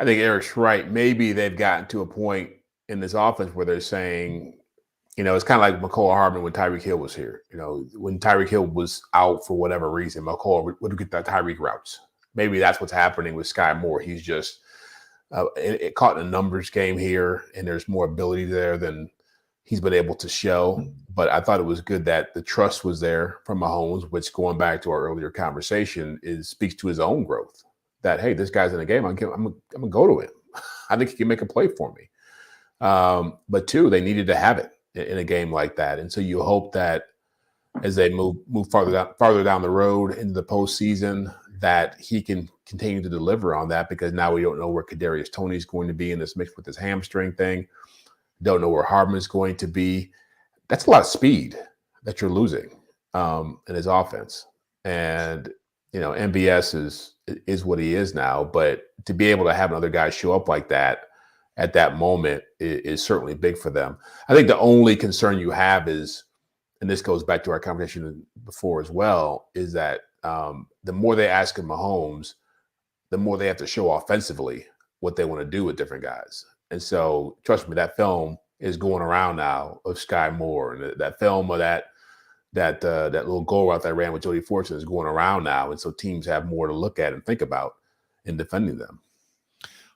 [SPEAKER 3] I think Eric's right. Maybe they've gotten to a point in this offense where they're saying, it's kind of like McCall Hardman when Tyreek Hill was here. When Tyreek Hill was out for whatever reason, McCall would get that Tyreek routes. Maybe that's what's happening with Skyy Moore. He's just it caught in a numbers game here, and there's more ability there than he's been able to show. But I thought it was good that the trust was there from Mahomes, which, going back to our earlier conversation, speaks to his own growth. That, hey, this guy's in a game, I'm gonna go to him. I think he can make a play for me. But two, they needed to have it in a game like that, and so you hope that as they move farther down the road into the postseason, that he can continue to deliver on that, because now we don't know where Kadarius Toney is going to be in this mix with his hamstring thing. Don't know where Hardman is going to be. That's a lot of speed that you're losing in his offense. And, MVS is what he is now, but to be able to have another guy show up like that at that moment is certainly big for them. I think the only concern you have is, and this goes back to our conversation before as well, is that the more they ask of Mahomes, the more they have to show offensively what they want to do with different guys. And so, trust me, that film is going around now of Skyy Moore, and that film of that little goal route that I ran with Jody Fortune is going around now, and so teams have more to look at and think about in defending them.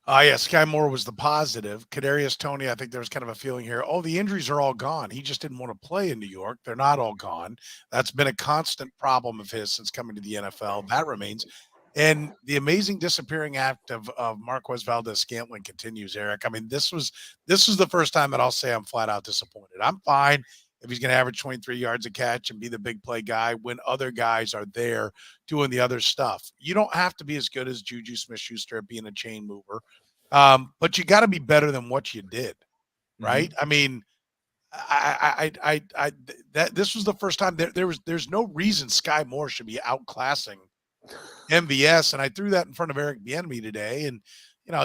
[SPEAKER 1] Yeah, Skyy Moore was the positive. Kadarius Toney, I think there was kind of a feeling here, the injuries are all gone. He just didn't want to play in New York. They're not all gone. That's been a constant problem of his since coming to the NFL. That remains. And the amazing disappearing act of Marquez Valdes-Scantling continues, Eric. I mean, this was the first time that I'll say I'm flat out disappointed. I'm fine if he's going to average 23 yards a catch and be the big play guy when other guys are there doing the other stuff. You don't have to be as good as Juju Smith-Schuster at being a chain mover, but you got to be better than what you did, right? Mm-hmm. I mean, that this was the first time there's no reason Skyy Moore should be outclassing MVS, and I threw that in front of Eric Bieniemy today, and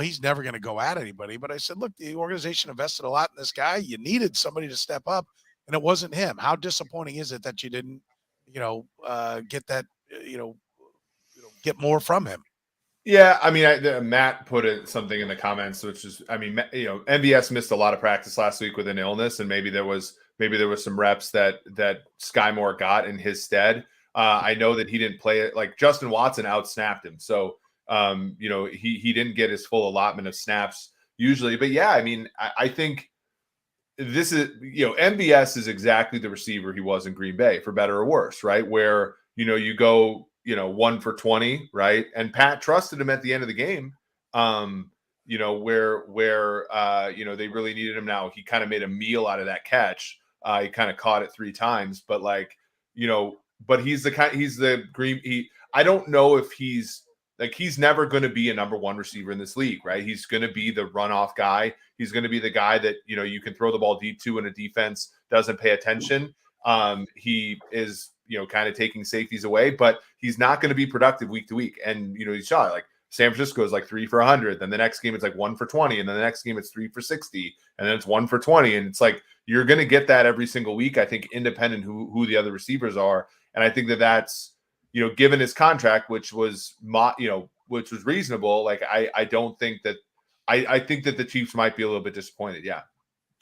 [SPEAKER 1] he's never going to go at anybody. But I said, look, the organization invested a lot in this guy. You needed somebody to step up, and it wasn't him. How disappointing is it that you didn't, get that, get more from him.
[SPEAKER 2] Yeah, I mean, Matt put something in the comments, which is, I mean, MVS missed a lot of practice last week with an illness, and maybe there was some reps that Skyy Moore got in his stead. I know that he didn't play it. Like Justin Watson outsnapped him, so he didn't get his full allotment of snaps usually. But yeah, I mean, I think this is MVS is exactly the receiver he was in Green Bay, for better or worse, right? Where you go 1 for 20, right? And Pat trusted him at the end of the game. Where they really needed him. Now he kind of made a meal out of that catch. He kind of caught it 3 times, but but he's the green. I don't know if he's never going to be a number 1 receiver in this league, right? He's going to be the runoff guy. He's going to be the guy that you can throw the ball deep to when a defense doesn't pay attention. He is kind of taking safeties away, but he's not going to be productive week to week. And you saw it, like San Francisco is like 3 for 100, then the next game it's like 1 for 20, and then the next game it's 3 for 60, and then it's 1 for 20, and it's like you're going to get that every single week. I think independent who the other receivers are, and I think that's given his contract, which was reasonable. Like I don't think that I think that the Chiefs might be a little bit disappointed. Yeah.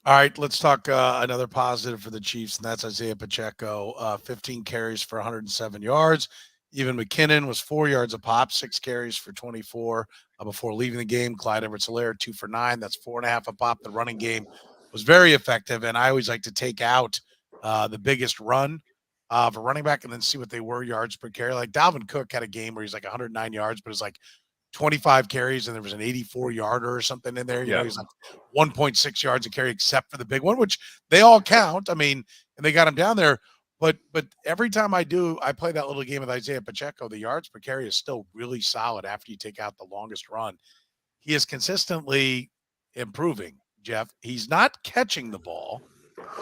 [SPEAKER 1] All right, let's talk another positive for the Chiefs, and that's Isaiah Pacheco, 15 carries for 107 yards. Even McKinnon was 4 yards a pop, 6 carries for 24 before leaving the game. Clyde Edwards-Helaire, 2 for 9. That's 4.5 a pop. The running game was very effective, and I always like to take out the biggest run of a running back and then see what they were yards per carry. Like Dalvin Cook had a game where he's like 109 yards, but it's like 25 carries and there was an 84-yarder or something in there. He's like 1.6 yards a carry except for the big one, which they all count. I mean, and they got him down there. But every time I play that little game with Isaiah Pacheco, the yards per carry is still really solid after you take out the longest run. He is consistently improving, Jeff. He's not catching the ball.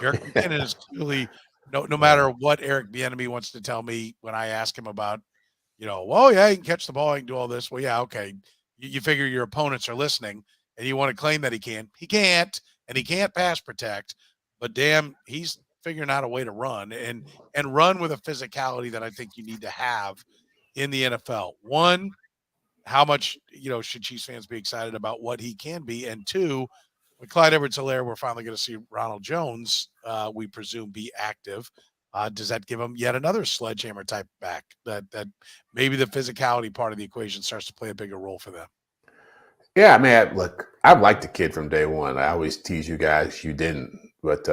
[SPEAKER 1] Eric McKinnon is clearly, no matter what Eric Bieniemy wants to tell me when I ask him about, well, yeah, he can catch the ball, he can do all this. Well, yeah, okay. You figure your opponents are listening and you want to claim that he can. He can't, and he can't pass protect, but damn, he's figuring out a way to run and run with a physicality that I think you need to have in the NFL. One, how much, should Chiefs fans be excited about what he can be? And two, with Clyde Edwards-Helaire, we're finally going to see Ronald Jones, we presume, be active. Does that give him yet another sledgehammer type back that maybe the physicality part of the equation starts to play a bigger role for them?
[SPEAKER 3] Yeah, I mean, look, I've liked the kid from day one. I always tease you guys, you didn't, but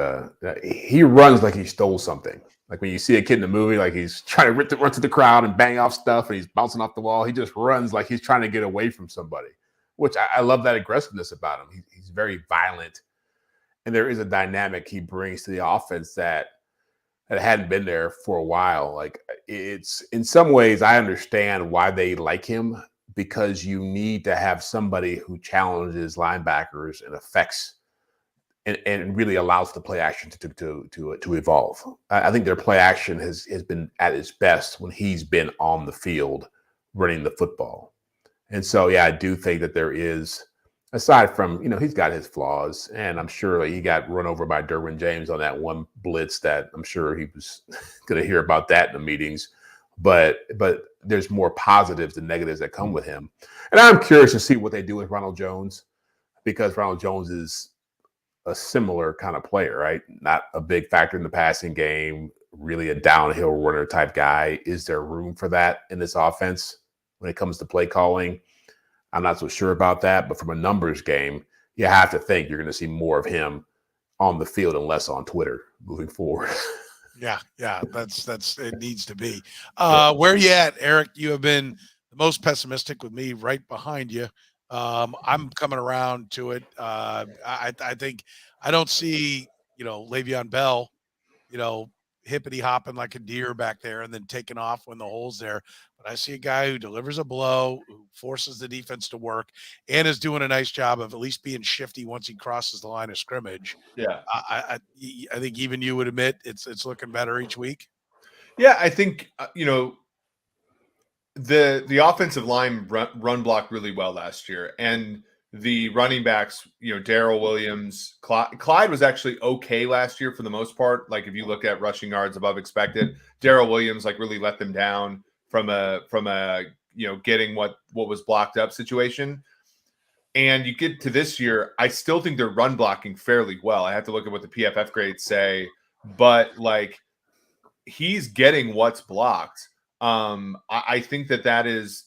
[SPEAKER 3] he runs like he stole something. Like when you see a kid in the movie, like he's trying to run through the crowd and bang off stuff and he's bouncing off the wall. He just runs like he's trying to get away from somebody, which I love that aggressiveness about him. He's very violent. And there is a dynamic he brings to the offense that hadn't been there for a while. Like it's in some ways, I understand why they like him, because you need to have somebody who challenges linebackers and affects and really allows the play action to evolve. I think their play action has been at its best when he's been on the field running the football. And so, yeah, I do think that there is, aside from, he's got his flaws, and I'm sure he got run over by Derwin James on that one blitz that I'm sure he was going to hear about that in the meetings. But there's more positives than negatives that come with him. And I'm curious to see what they do with Ronald Jones, because Ronald Jones is a similar kind of player, right? Not a big factor in the passing game, really a downhill runner type guy. Is there room for that in this offense when it comes to play calling? I'm not so sure about that, but from a numbers game, you have to think you're going to see more of him on the field and less on Twitter moving forward.
[SPEAKER 1] Yeah, that's it needs to be. Where are you at, Eric? You have been the most pessimistic with me, right behind you. I'm coming around to it. I think I don't see, Le'Veon Bell, hippity hopping like a deer back there and then taking off when the hole's there. But I see a guy who delivers a blow, who forces the defense to work, and is doing a nice job of at least being shifty once he crosses the line of scrimmage.
[SPEAKER 2] Yeah.
[SPEAKER 1] I think even you would admit it's looking better each week.
[SPEAKER 2] Yeah, I think, the offensive line run blocked really well last year, and the running backs, Darrell Williams, Clyde was actually okay last year for the most part. Like if you look at rushing yards above expected, Darrell Williams like really let them down from a getting what was blocked up situation. And you get to this year, I still think they're run blocking fairly well. I have to look at what the PFF grades say, but like he's getting what's blocked. I think that is,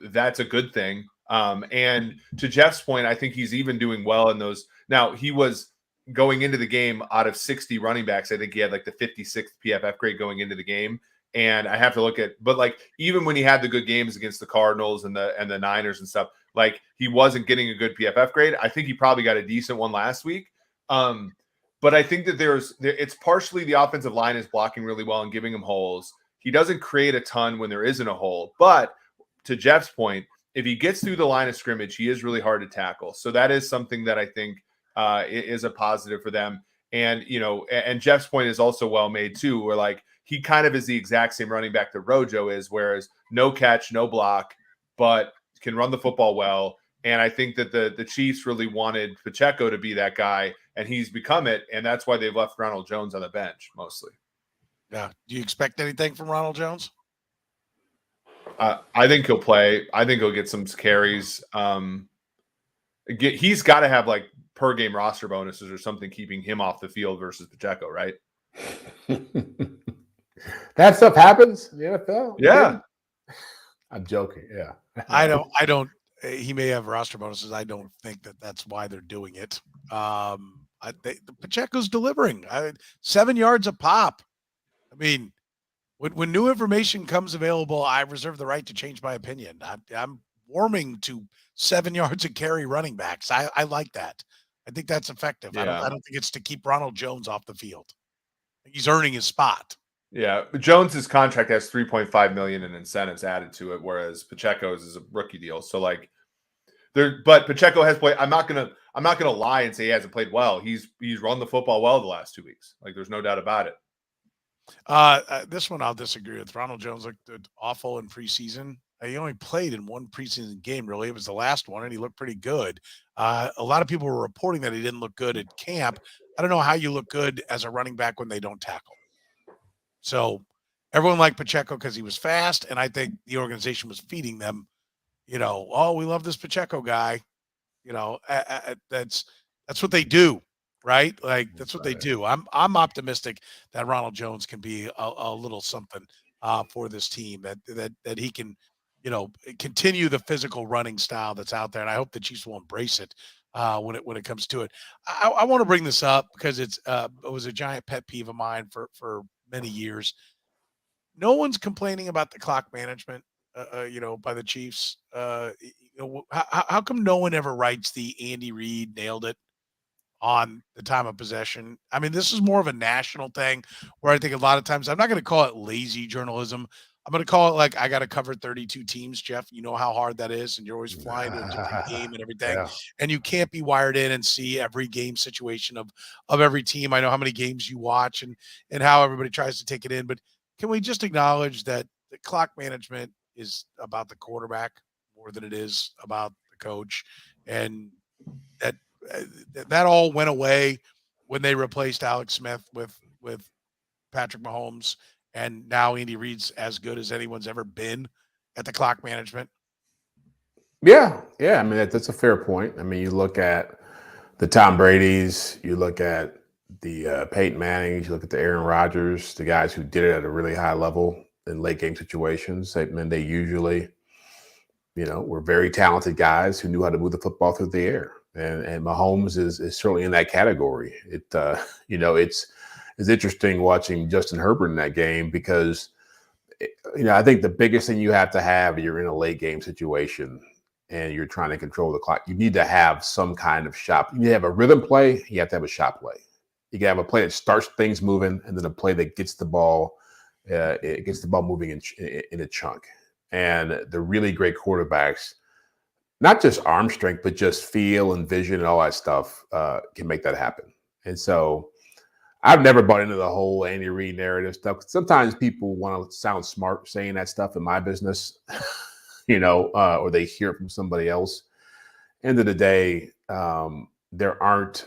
[SPEAKER 2] that's a good thing. And to Jeff's point, I think he's even doing well in those. Now, he was going into the game out of 60 running backs. I think he had like the 56th PFF grade going into the game. And I have to look at, but like even when he had the good games against the Cardinals and the Niners and stuff, like he wasn't getting a good PFF grade. I think he probably got a decent one last week. But I think that it's partially the offensive line is blocking really well and giving him holes. He doesn't create a ton when there isn't a hole. But to Jeff's point, if he gets through the line of scrimmage, he is really hard to tackle. So that is something that I think is a positive for them. And, and Jeff's point is also well made too, where like he kind of is the exact same running back that Rojo is, whereas no catch, no block, but can run the football well. And I think that the Chiefs really wanted Pacheco to be that guy, and he's become it. And that's why they've left Ronald Jones on the bench mostly.
[SPEAKER 1] Yeah. Do you expect anything from Ronald Jones?
[SPEAKER 2] I think he'll play. I think he'll get some carries. He's got to have like per game roster bonuses or something keeping him off the field versus Pacheco, right?
[SPEAKER 3] That stuff happens in the NFL.
[SPEAKER 2] Yeah.
[SPEAKER 3] I'm joking. Yeah.
[SPEAKER 1] I don't. He may have roster bonuses. I don't think that's why they're doing it. Pacheco's delivering 7 yards a pop. I mean, when new information comes available, I reserve the right to change my opinion. I'm warming to 7 yards a carry running backs. I like that. I think that's effective.
[SPEAKER 2] Yeah.
[SPEAKER 1] I don't think it's to keep Ronald Jones off the field. He's earning his spot.
[SPEAKER 2] Yeah, Jones's contract has $3.5 million in incentives added to it, whereas Pacheco's is a rookie deal. So like, but Pacheco has played. I'm not gonna lie and say he hasn't played well. He's run the football well the last 2 weeks. Like, there's no doubt about it.
[SPEAKER 1] This one I'll disagree with. Ronald Jones looked awful in preseason. He only played in one preseason game, really. It was the last one, and he looked pretty good. A lot of people were reporting that he didn't look good at camp. I don't know how you look good as a running back when they don't tackle. So everyone liked Pacheco because he was fast, and I think the organization was feeding them, oh, we love this Pacheco guy. That's what they do, right? Like that's what they do. I'm optimistic that Ronald Jones can be a little something for this team, that he can, continue the physical running style that's out there, and I hope the Chiefs will embrace it when it comes to it. I want to bring this up because it was a giant pet peeve of mine for many years. No one's complaining about the clock management, by the Chiefs. How come no one ever writes the Andy Reid nailed it on the time of possession? I mean, this is more of a national thing where I think a lot of times, I'm not going to call it lazy journalism. I'm going to call it like, I got to cover 32 teams, Jeff. You know how hard that is, and you're always flying to a different game and everything.
[SPEAKER 3] Yeah.
[SPEAKER 1] And you can't be wired in and see every game situation of every team. I know how many games you watch and how everybody tries to take it in. But can we just acknowledge that the clock management is about the quarterback more than it is about the coach? And that all went away when they replaced Alex Smith with Patrick Mahomes. And now Andy Reid's as good as anyone's ever been at the clock management.
[SPEAKER 3] Yeah. I mean, that's a fair point. I mean, you look at the Tom Brady's, you look at the Peyton Mannings, you look at the Aaron Rodgers, the guys who did it at a really high level in late game situations. They usually, were very talented guys who knew how to move the football through the air. And Mahomes is certainly in that category. It's interesting watching Justin Herbert in that game because, I think the biggest thing you have to have, you're in a late game situation and you're trying to control the clock. You need to have some kind of shot. You have a rhythm play. You have to have a shot play. You can have a play that starts things moving, and then a play that gets the ball, moving in a chunk. And the really great quarterbacks, not just arm strength, but just feel and vision and all that stuff can make that happen. And so I've never bought into the whole Andy Reid narrative stuff. Sometimes people want to sound smart saying that stuff in my business, or they hear it from somebody else. End of the day, there aren't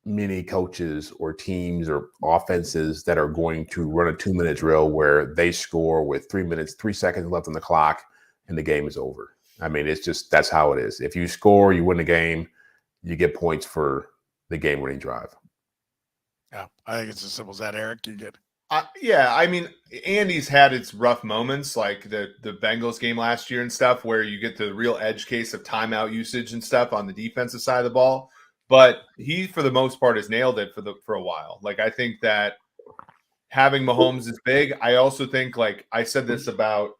[SPEAKER 3] many coaches or teams or offenses that are going to run a 2-minute drill where they score with 3 seconds left on the clock and the game is over. I mean, it's just that's how it is. If you score, you win the game, you get points for the game-winning drive.
[SPEAKER 1] Yeah, I think it's as simple as that, Eric. You get.
[SPEAKER 2] Yeah, I mean, Andy's had its rough moments, like the Bengals game last year and stuff, where you get the real edge case of timeout usage and stuff on the defensive side of the ball. But he, for the most part, has nailed it for a while. Like, I think that having Mahomes is big. I also think, like I said this about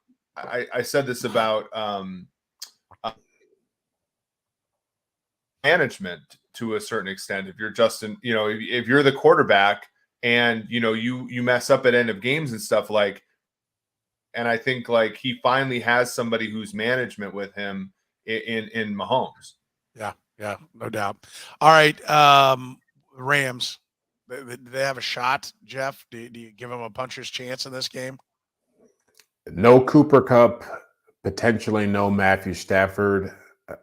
[SPEAKER 2] management to a certain extent. If you're Justin, if you're the quarterback and you mess up at end of games and stuff, like, and I think like he finally has somebody who's management with him in Mahomes.
[SPEAKER 1] Yeah, no doubt. All right, Rams. They have a shot, Jeff? Do you give them a puncher's chance in this game?
[SPEAKER 3] No Cooper Kupp, potentially no Matthew Stafford.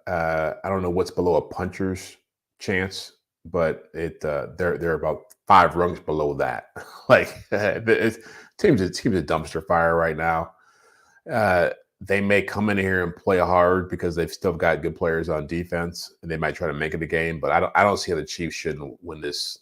[SPEAKER 3] I don't know what's below a puncher's chance, but they're about 5 rungs below that. Like team's a dumpster fire right now. They may come in here and play hard because they've still got good players on defense, and they might try to make it a game. But I don't see how the Chiefs shouldn't win this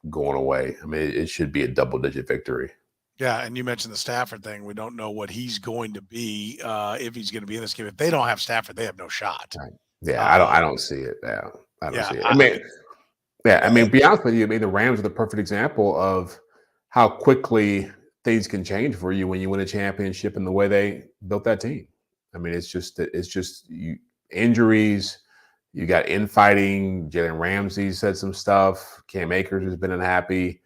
[SPEAKER 3] going away. I mean, it should be a double-digit victory.
[SPEAKER 1] Yeah, and you mentioned the Stafford thing. We don't know what he's going to be, if he's going to be in this game. If they don't have Stafford, they have no shot.
[SPEAKER 3] Right. Yeah, I don't see it. Yeah, I don't see it. I mean, be honest with you. I mean, the Rams are the perfect example of how quickly things can change for you when you win a championship and the way they built that team. I mean, it's just injuries. You got infighting. Jalen Ramsey said some stuff. Cam Akers has been unhappy,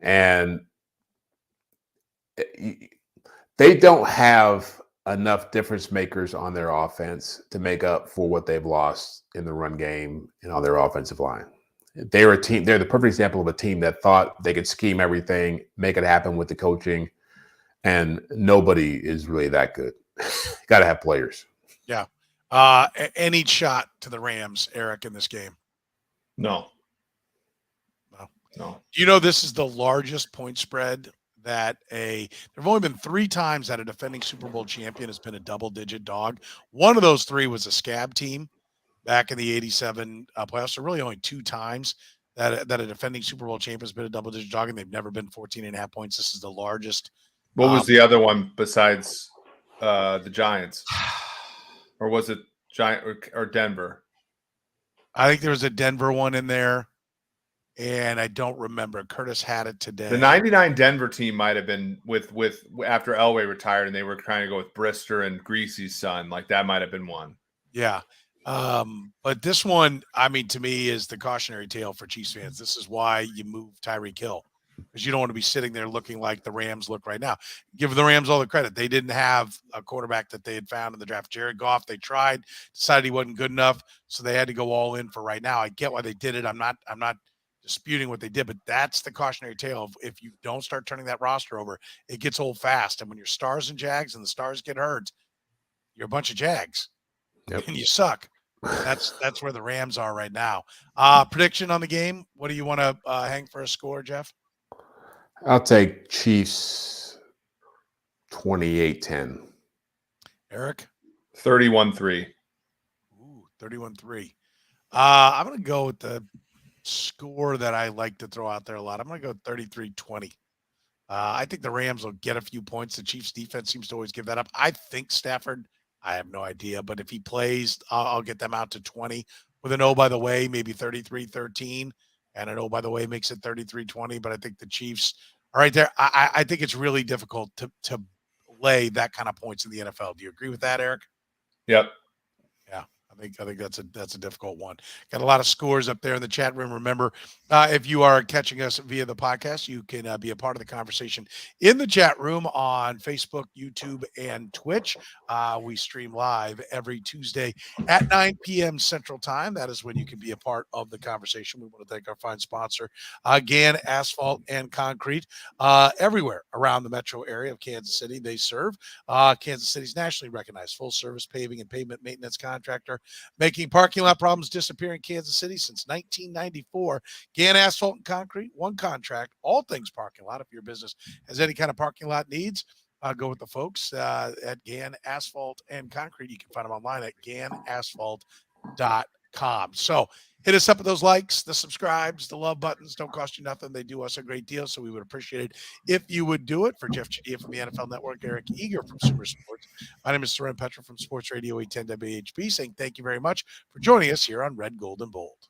[SPEAKER 3] and they don't have enough difference makers on their offense to make up for what they've lost in the run game and on their offensive line. They're a team. They're the perfect example of a team that thought they could scheme everything, make it happen with the coaching, and nobody is really that good. Got to have players.
[SPEAKER 1] Yeah. Any shot to the Rams, Eric, in this game?
[SPEAKER 2] No.
[SPEAKER 1] This is the largest point spread that there've only been 3 times that a defending Super Bowl champion has been a double-digit dog. One of those 3 was a scab team back in the 87 playoffs. So really only 2 times that a defending Super Bowl champion has been a double-digit dog, and they've never been 14.5 points. This is the largest.
[SPEAKER 2] What was the other one besides the Giants? Or was it Giant or Denver?
[SPEAKER 1] I think there was a Denver one in there, and I don't remember. Curtis had it today.
[SPEAKER 2] The 99 Denver team might have been with after Elway retired, and they were trying to go with Brister and Greasy's son. Like, that might have been one.
[SPEAKER 1] Yeah. But this one, I mean, to me, is the cautionary tale for Chiefs fans. This is why you move Tyreek Hill, because you don't want to be sitting there looking like the Rams look right now. Give the Rams all the credit. They didn't have a quarterback that they had found in the draft. Jared Goff, they tried, decided he wasn't good enough, so they had to go all in for right now. I get why they did it. I'm not disputing what they did, but that's the cautionary tale of, if you don't start turning that roster over, it gets old fast. And when you're stars and Jags and the stars get hurt, you're a bunch of Jags.
[SPEAKER 3] Yep.
[SPEAKER 1] And you suck. That's where the Rams are right now. Prediction on the game. What do you want to hang for a score, Jeff?
[SPEAKER 3] I'll take Chiefs 28-10.
[SPEAKER 1] Eric?
[SPEAKER 2] 31-3.
[SPEAKER 1] Ooh, 31-3. I'm going to go with the score that I like to throw out there a lot. I'm going to go 33-20. I think the Rams will get a few points. The Chiefs defense seems to always give that up. I think Stafford, I have no idea, but if he plays, I'll get them out to 20 with an, oh, by the way, maybe 33-13, and an, oh, by the way, makes it 33-20. But I think the Chiefs are right there. I think it's really difficult to lay that kind of points in the NFL. Do you agree with that, Eric?
[SPEAKER 2] Yep.
[SPEAKER 1] Yeah. I think that's a difficult one. Got a lot of scores up there in the chat room. Remember, if you are catching us via the podcast, you can be a part of the conversation in the chat room on Facebook, YouTube, and Twitch. We stream live every Tuesday at 9 p.m. Central Time. That is when you can be a part of the conversation. We want to thank our fine sponsor, Gann Asphalt and Concrete, everywhere around the metro area of Kansas City. They serve Kansas City's nationally recognized full-service paving and pavement maintenance contractor, making parking lot problems disappear in Kansas City since 1994. Gann Asphalt and Concrete, one contract, all things parking lot. If your business has any kind of parking lot needs, go with the folks at Gann Asphalt and Concrete. You can find them online at GannAsphalt.com. So hit us up with those likes, the subscribes, the love buttons. Don't cost you nothing. They do us a great deal, so we would appreciate it if you would do it. For Jeff Chadiha from the NFL Network, Eric Eager from Sumer Sports, my name is Soren Petro from Sports Radio 810 WHB, saying thank you very much for joining us here on Red, Gold, and Bold.